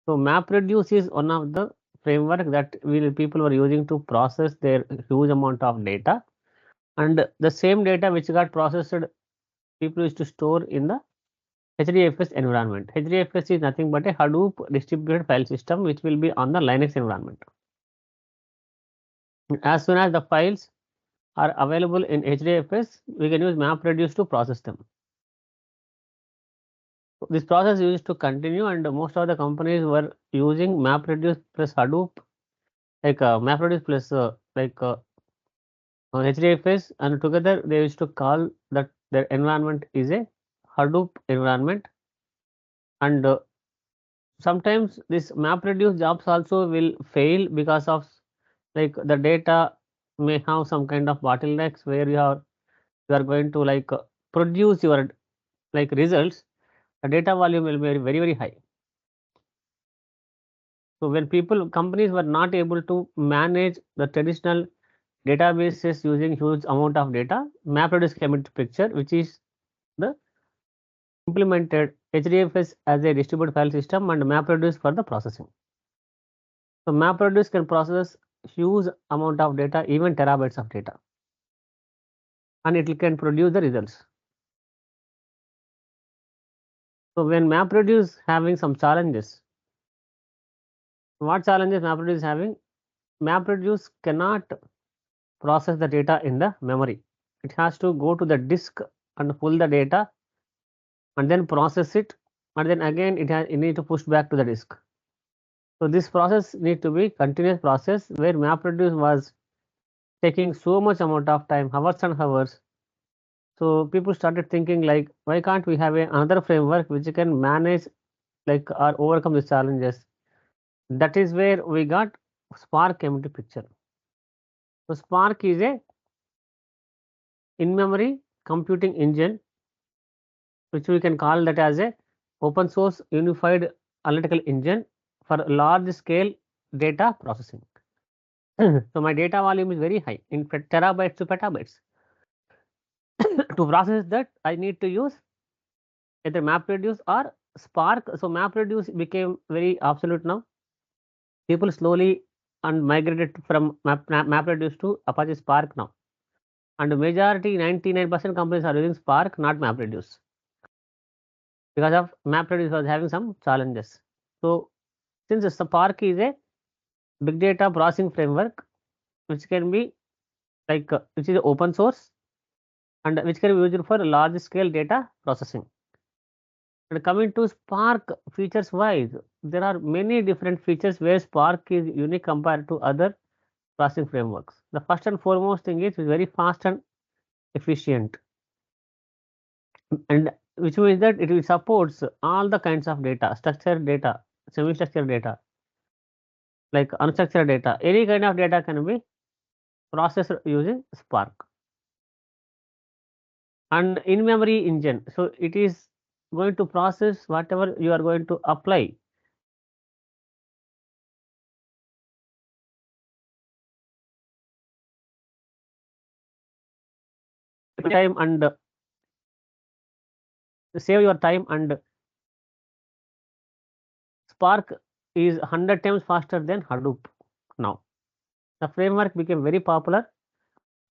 So MapReduce is one of the framework that people were using to process their huge amount of data, and the same data which got processed, people used to store in the HDFS environment. HDFS is nothing but a Hadoop distributed file system which will be on the Linux environment. As soon as the files are available in HDFS, we can use MapReduce to process them. This process used to continue, and most of the companies were using MapReduce plus Hadoop, like MapReduce plus HDFS, and together they used to call that their environment is a Hadoop environment. And sometimes this MapReduce jobs also will fail because of like the data may have some kind of bottlenecks where you are going to produce your results. The data volume will be very high. So when companies were not able to manage the traditional databases using huge amount of data, MapReduce came into picture, which is the implemented HDFS as a distributed file system and MapReduce for the processing. So MapReduce can process huge amount of data, even terabytes of data, and it can produce the results. So when MapReduce having some challenges, what challenges MapReduce is having? MapReduce cannot process the data in the memory. It has to go to the disk and pull the data and then process it, and then again it need to push back to the disk. So this process need to be continuous process, where MapReduce was taking so much amount of time, hours and hours. So people started thinking like, why can't we have another framework which can manage or overcome these challenges? That is where we got Spark came into picture. So Spark is a in-memory computing engine, which we can call that as a open source unified analytical engine for large scale data processing. So my data volume is very high, in terabytes to petabytes. To process that, I need to use either MapReduce or Spark. So MapReduce became very obsolete now. People slowly and migrated from MapReduce to Apache Spark now. And majority 99% companies are using Spark, not MapReduce, because of MapReduce was having some challenges. So since Spark is a big data processing framework, which can be which is open source and which can be used for large scale data processing. And coming to Spark features wise, there are many different features where Spark is unique compared to other processing frameworks. The first and foremost thing is very fast and efficient, and which means that it supports all the kinds of data, structured data, semi-structured data, like unstructured data. Any kind of data can be processed using Spark. And in-memory engine, so it is going to process whatever you are going to apply. Time and save your time, and Spark is 100 times faster than Hadoop now. The framework became very popular,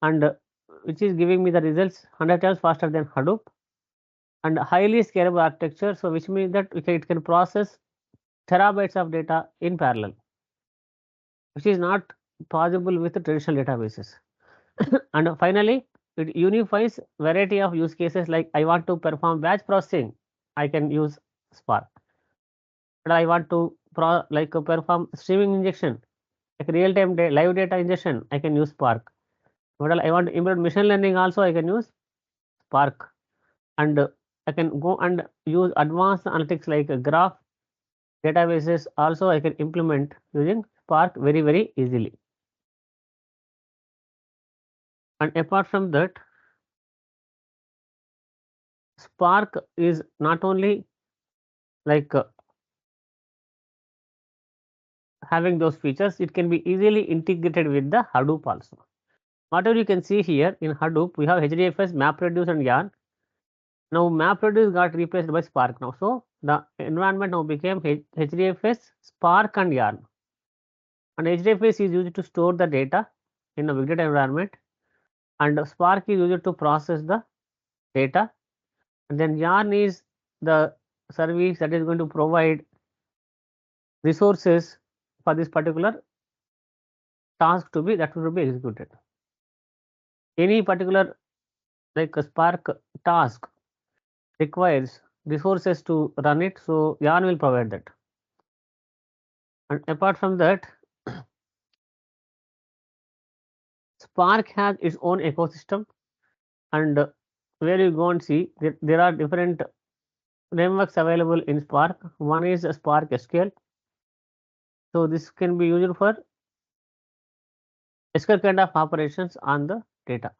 and which is giving me the results 100 times faster than Hadoop, and highly scalable architecture. So which means that it can process terabytes of data in parallel, which is not possible with the traditional databases. And finally, it unifies variety of use cases, like I want to perform batch processing, I can use Spark. But I want to perform streaming injection, like real-time live data ingestion, I can use Spark. But I want to implement machine learning also, I can use Spark. And I can go and use advanced analytics like graph databases also, I can implement using Spark very easily. And apart from that, Spark is not only having those features, it can be easily integrated with the Hadoop also. Whatever you can see here in Hadoop, we have HDFS, MapReduce, and Yarn. Now MapReduce got replaced by Spark now. So the environment now became HDFS, Spark and Yarn. And HDFS is used to store the data in a big data environment, and Spark is used to process the data, and then Yarn is the service that is going to provide resources for this particular task to be executed. Any particular like a Spark task requires resources to run it, so Yarn will provide that. And apart from that, Spark has its own ecosystem, and where you go and see there are different frameworks available in Spark. One is Spark SQL. So this can be used for SQL kind of operations on the data.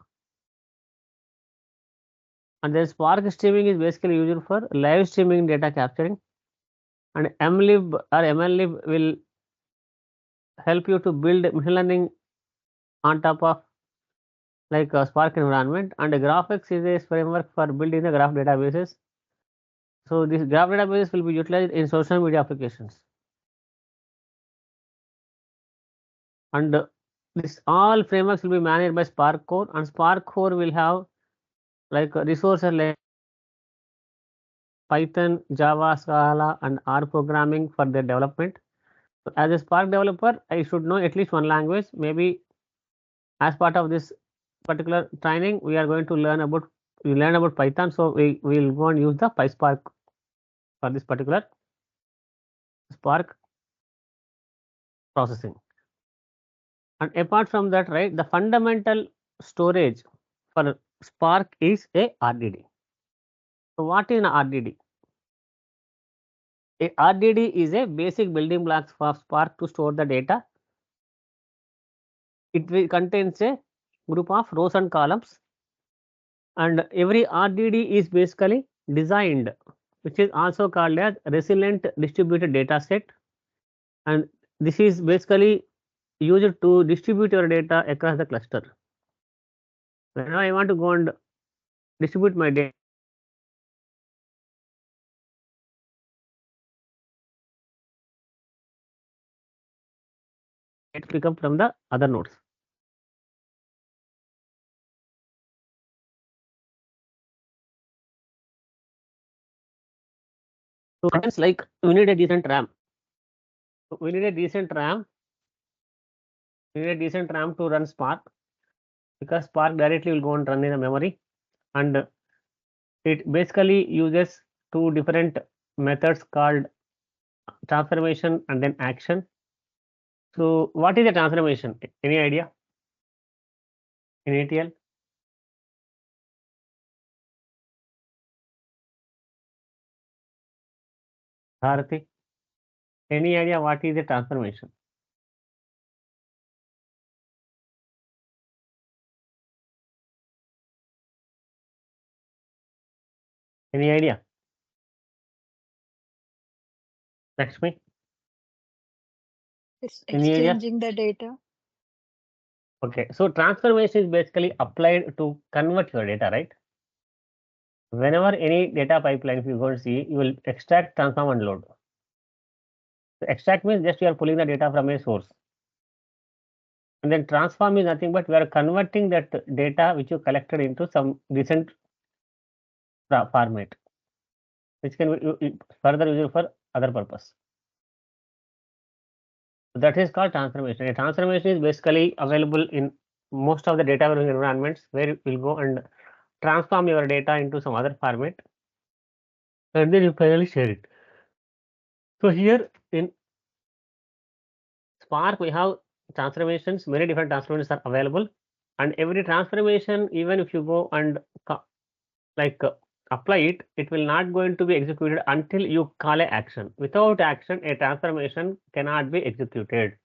And then Spark streaming is basically used for live streaming data capturing. And mlib or mllib will help you to build machine learning on top of like a Spark environment. And graphics is a framework for building the graph databases. So this graph database will be utilized in social media applications. And this all frameworks will be managed by Spark Core, and Spark Core will have like resources like Python, Java, Scala, and R programming for their development. So as a Spark developer, I should know at least one language. Maybe as part of this particular training, we are going to learn about Python. So we will go and use the PySpark for this particular Spark processing. And apart from that, right, the fundamental storage for Spark is a RDD. So what is an RDD? A RDD is a basic building blocks for Spark to store the data. It contains a group of rows and columns, and every RDD is basically designed, which is also called as resilient distributed data set, and this is basically used to distribute your data across the cluster. Whenever I want to go and distribute my data, it will come from the other nodes. So it's like we need a decent RAM. So we need a decent RAM. We need a decent RAM to run Spark, because Spark directly will go and run in the memory, and it basically uses two different methods called transformation and then action. So what is a transformation? Any idea? In ATL? Bharati? Any idea what is a transformation? Any idea? Lakshmi? It's Any idea? exchanging the data. Okay, so transformation is basically applied to convert your data, right? Whenever any data pipeline, if you go and see, you will extract, transform, and load. So extract means just you are pulling the data from a source. And then transform is nothing but we are converting that data which you collected into some decent format, which can be further used for other purpose. So that is called transformation. A transformation is basically available in most of the data warehousing environments, where you will go and transform your data into some other format, and then you finally share it. So here in Spark, we have transformations. Many different transformations are available, and every transformation, even if you go and apply it, it will not going to be executed until you call a action. Without action, a transformation cannot be executed.